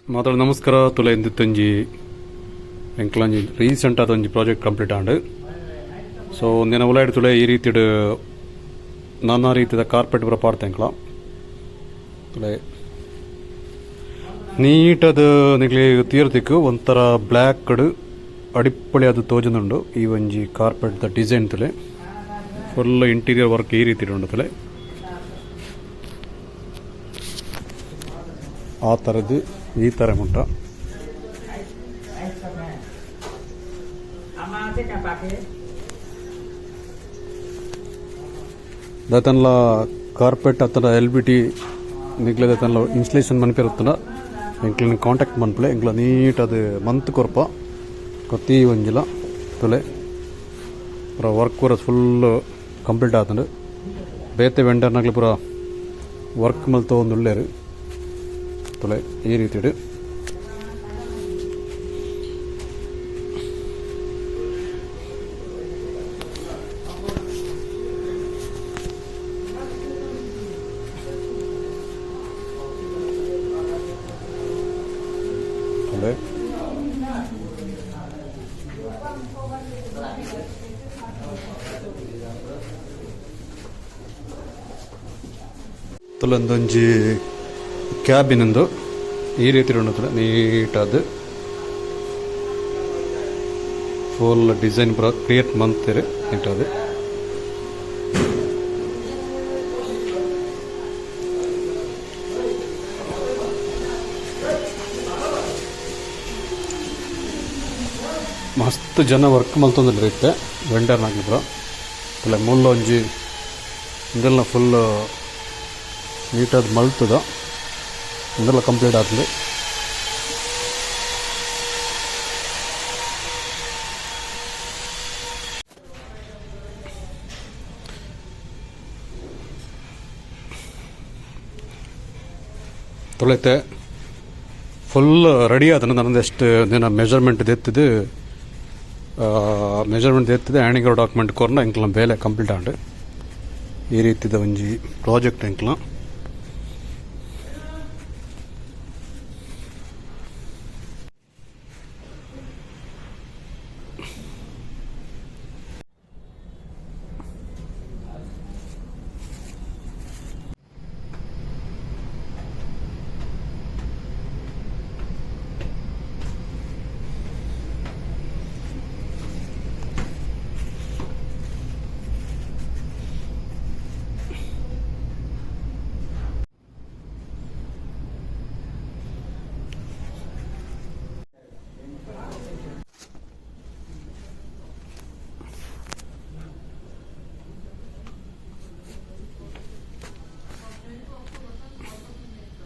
ಮಾತಾಡ ನಮಸ್ಕಾರ ತುಲೆ ಇಂದಿತ್ತಂಜಿ ಎಂಕ್ಲಂಜಿ ರೀಸೆಂಟ್ ಆದ ಒಂಜಿ ಪ್ರಾಜೆಕ್ಟ್ ಕಂಪ್ಲೀಟ್ ಆಂಡ್ ಸೊ ಒಂದಿನ ಉಲಾಯ್ಡ್ ತುಲೆ ಈ ರೀತಿಡ್ ನಾನಾ ರೀತಿಯ ಕಾರ್ಪೆಟ್ ಪೂರ ಪಾಡ್ತೆ ಎಂಕ್ಲ ತುಲೆ ನೀಟದ ನಿಗ್ಲಿ ತೀರ್ತಿಕ್ಕು ಒಂಥರ ಬ್ಲ್ಯಾಕ್ ಅಡಿಪ್ಪಳಿ ಅದು ತೋಜನುಂಡು ಈ ಒಂಜಿ ಕಾರ್ಪೆಟ್ ದ ಡಿಸೈನ್ ತುಲೆ ಫುಲ್ ಇಂಟೀರಿಯರ್ ವರ್ಕ್ ಈ ರೀತಿ ಉಂಡು ತುಲೆ ಆ ಥರದ್ದು ಈ ಥರ ಉಂಟ ದತ್ತನ್ಲ ಕಾರ್ಪೆಟ್ ಅತ್ತನ LBT ನಿಗ್ಲೆ ದತ್ತನ್ಲ ಇನ್ಸ್ಟಲೇಷನ್ ಮನ್ಪಿರುತ್ತನ ಎಂಕ್ಲಿನ ಕಾಂಟ್ಯಾಕ್ಟ್ ಮನ್ಪಲೆ ಎಂಕ್ಲ ನೀಟ್ ಅದು ಮಂತ್ ಕೊರ್ಪ ಕೊತ್ತಿ ಒಂಜಿಲ ತುಲೆ ಪೂರ ವರ್ಕ್ ಪೂರ ಫುಲ್ ಕಂಪ್ಲೀಟ್ ಆತಂಡು ಬೇತೆ ವೆಂಡರ್ನಾಗ್ಲಿ ಪೂರ ವರ್ಕ್ ಮಲ್ತೋ ಒಂದು ಒಳ್ಳೆಯರು ತುಲೆ ಈ ರೀತಿ ಇಡು ತುಲೆ ತುಲೊಂದೊಂಜಿ ಕ್ಯಾಬಿನಂದು ಈ ರೀತಿ ಉಂಡು ನೀಟಾದ ಫುಲ್ ಡಿಸೈನ್ ಪೂರ ಕ್ರಿಯೇಟ್ ಮಂತೀರಿ ನೀಟಾದ ಮಸ್ತ್ ಜನ ವರ್ಕ್ ಮಲ್ತೊಂದಿಲ್ಲ ಇತ್ತೆ ವೆಂಡರ್ನಾಗ್ಲಿ ಪೂರ ಅಲ್ಲ ಮುಳ್ಳ ಒಂಜಿ ಇದೆಲ್ಲ ಫುಲ್ ನೀಟಾದ ಮಲ್ತದ ಇದೆಲ್ಲ ಕಂಪ್ಲೀಟ್ ಆಗ್ತದೆ ತೊಳೆತೆ ಫುಲ್ ರೆಡಿ ಆದ ನನ್ನದು ಎಷ್ಟು ದಿನ ಮೆಜರ್ಮೆಂಟ್ ಎತ್ತಿದ್ದು ಆ್ಯಣಿಗರ್ ಡಾಕ್ಯುಮೆಂಟ್ ಕೊರ್ನ ಎಂಕ್ಲ ಬೇಲೆ ಕಂಪ್ಲೀಟ್ ಆಂಡು ಈ ರೀತಿದ ಒಂಜಿ ಪ್ರಾಜೆಕ್ಟ್ ಎಂಕ್ಲ